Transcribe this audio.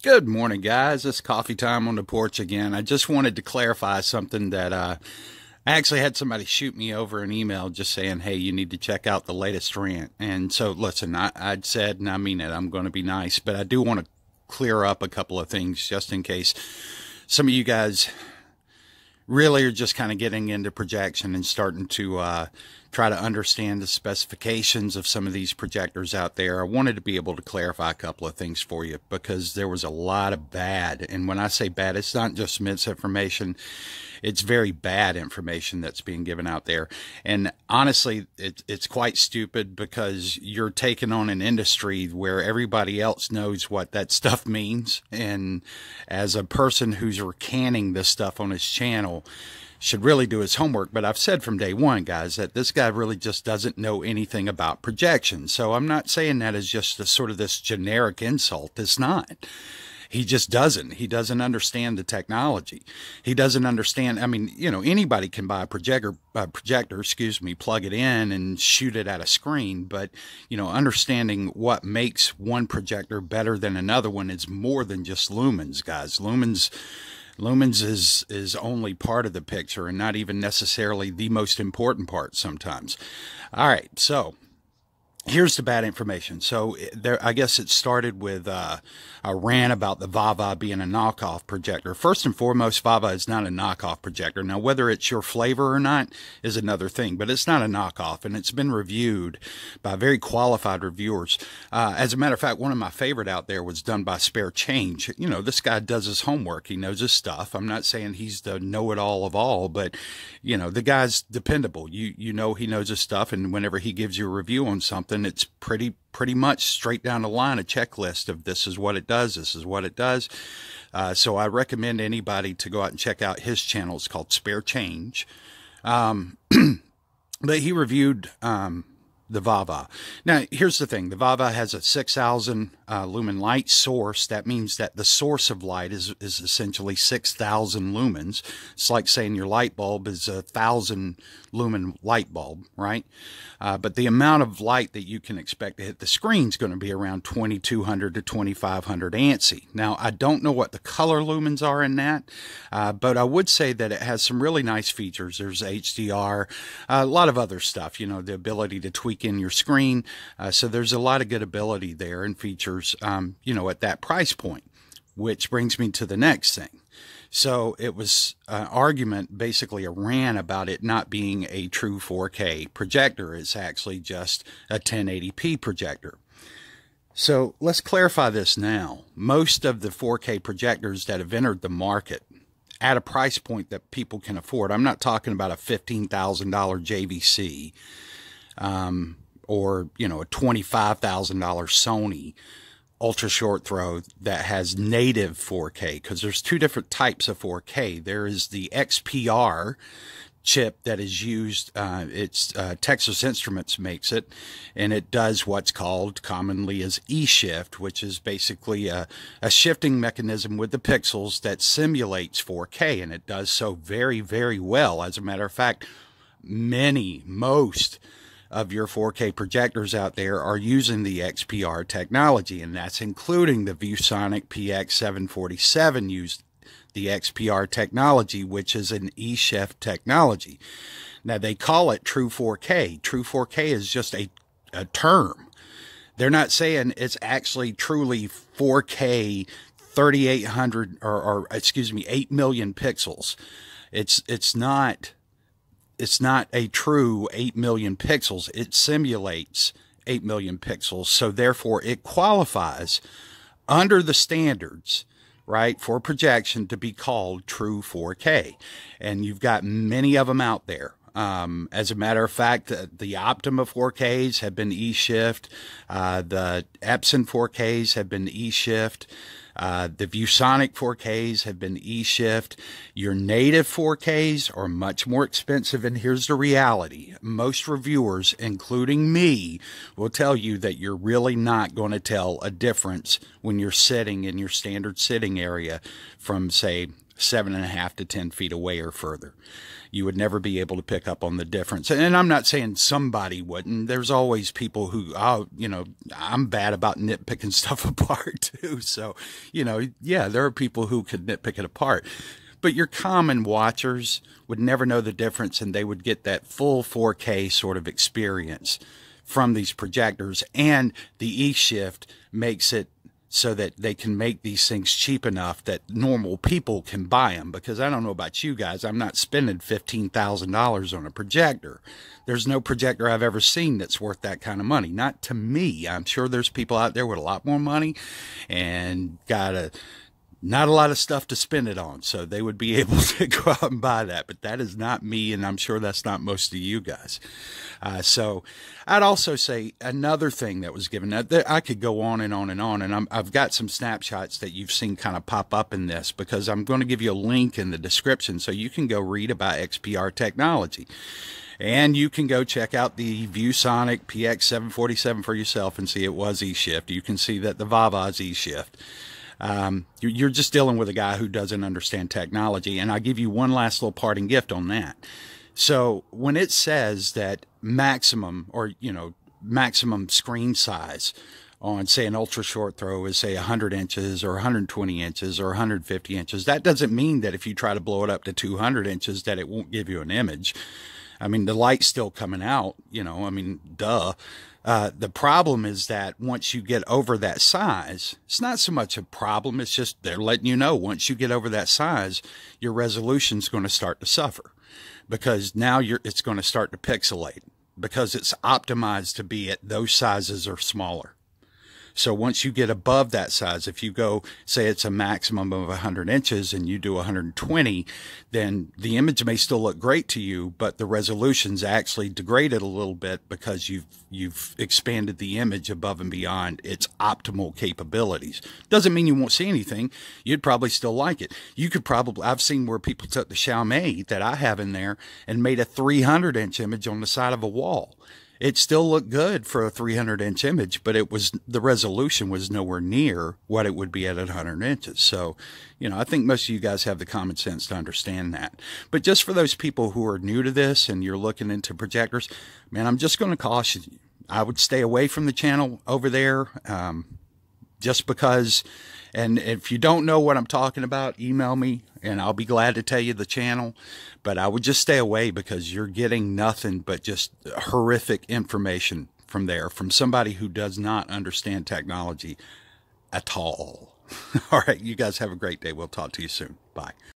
Good morning, guys. It's coffee time on the porch again. I just wanted to clarify something that I actually had somebody shoot me over an email just saying, hey, you need to check out the latest rant. And so, listen, I'd said, and I mean it, I'm going to be nice, but I do want to clear up a couple of things just in case some of you guys really are just kind of getting into projection and starting to try to understand the specifications of some of these projectors out there. I wanted to be able to clarify a couple of things for you because there was a lot of bad. And when I say bad, it's not just misinformation. It's very bad information that's being given out there. And honestly, it's quite stupid because you're taking on an industry where everybody else knows what that stuff means. And as a person who's recanting this stuff on his channel, should really do his homework. But I've said from day one, guys, that this guy really just doesn't know anything about projection. So I'm not saying that as just a sort of this generic insult. It's not. He just doesn't. He doesn't understand the technology. He doesn't understand. I mean, you know, anybody can buy a projector, plug it in and shoot it at a screen. But, you know, understanding what makes one projector better than another one is more than just lumens, guys. Lumens is only part of the picture and not even necessarily the most important part sometimes. All right, so here's the bad information. So I guess it started with a rant about the Vava being a knockoff projector. First and foremost, Vava is not a knockoff projector. Now, whether it's your flavor or not is another thing, but it's not a knockoff, and it's been reviewed by very qualified reviewers. As a matter of fact, one of my favorite out there was done by Spare Change. You know, this guy does his homework. He knows his stuff. I'm not saying he's the know-it-all of all, but, you know, the guy's dependable. You know he knows his stuff, and whenever he gives you a review on something, it's pretty much straight down the line, a checklist of this is what it does, this is what it does. So I recommend anybody to go out and check out his channel. It's called Spare Change. But he reviewed the Vava. Now, here's the thing. The Vava has a 6,000 lumen light source. That means that the source of light is essentially 6,000 lumens. It's like saying your light bulb is a 1,000 lumen light bulb, right? But the amount of light that you can expect to hit the screen is going to be around 2,200 to 2,500 ANSI. Now, I don't know what the color lumens are in that, but I would say that it has some really nice features. There's HDR, a lot of other stuff, you know, the ability to tweak in your screen. So there's a lot of good ability there and features, you know, at that price point, which brings me to the next thing. So it was an argument, basically a rant about it not being a true 4K projector. It's actually just a 1080p projector. So let's clarify this now. Most of the 4K projectors that have entered the market at a price point that people can afford, I'm not talking about a $15,000 JVC or, you know, a $25,000 Sony ultra short throw that has native 4K, because there's two different types of 4K. There is the XPR chip that is used, Texas Instruments makes it, and it does what's called commonly as eShift, which is basically a shifting mechanism with the pixels that simulates 4K, and it does so very, very well. As a matter of fact, most of your 4K projectors out there are using the XPR technology, and that's including the Viewsonic PX747 used the XPR technology, which is an eShift technology. Now, they call it True 4K. True 4K is just a term. They're not saying it's actually truly 4K 3,800 or excuse me, 8 million pixels. It's not a true 8 million pixels. It simulates 8 million pixels. So therefore it qualifies under the standards, right, for projection to be called true 4K. And you've got many of them out there. As a matter of fact, the Optima 4Ks have been eShift. The Epson 4Ks have been eShift. The Viewsonic 4Ks have been eShift. Your native 4Ks are much more expensive, and here's the reality. Most reviewers, including me, will tell you that you're really not going to tell a difference when you're sitting in your standard sitting area from, say, 7.5 to 10 feet away or further. you would never be able to pick up on the difference. And I'm not saying somebody wouldn't. There's always people who, oh, you know, I'm bad about nitpicking stuff apart too. So, you know, yeah, there are people who could nitpick it apart. But your common watchers would never know the difference, and they would get that full 4K sort of experience from these projectors. And the eShift makes it so that they can make these things cheap enough that normal people can buy them. Because I don't know about you guys, I'm not spending $15,000 on a projector. There's no projector I've ever seen that's worth that kind of money. Not to me. I'm sure there's people out there with a lot more money and got not a lot of stuff to spend it on, so they would be able to go out and buy that. But that is not me, and I'm sure that's not most of you guys. So I'd also say another thing that was given. I could go on and on and on, and I've got some snapshots that you've seen kind of pop up in this, because I'm going to give you a link in the description so you can go read about XPR technology. And you can go check out the Viewsonic PX747 for yourself and see it was eShift. You can see that the Vava is eShift. You're just dealing with a guy who doesn't understand technology. And I'll give you one last little parting gift on that. So when it says that maximum, or, you know, maximum screen size on, say, an ultra short throw is, say, 100 inches or 120 inches or 150 inches, that doesn't mean that if you try to blow it up to 200 inches that it won't give you an image. I mean, the light's still coming out, you know, I mean, duh. The problem is that once you get over that size, it's not so much a problem. It's just they're letting you know once you get over that size, your resolution's going to start to suffer, because now it's going to start to pixelate because it's optimized to be at those sizes or smaller. So once you get above that size, if you go, say it's a maximum of 100 inches and you do 120, then the image may still look great to you, but the resolution's actually degraded a little bit because you've expanded the image above and beyond its optimal capabilities. Doesn't mean you won't see anything. You'd probably still like it. You could probably, I've seen where people took the Xiaomi that I have in there and made a 300-inch image on the side of a wall. It still looked good for a 300-inch image, but the resolution was nowhere near what it would be at 100 inches. So, you know, I think most of you guys have the common sense to understand that. But just for those people who are new to this and you're looking into projectors, man, I'm just going to caution you. I would stay away from the channel over there, just because. And if you don't know what I'm talking about, email me and I'll be glad to tell you the channel. But I would just stay away because you're getting nothing but just horrific information from there, from somebody who does not understand technology at all. All right, you guys have a great day. We'll talk to you soon. Bye.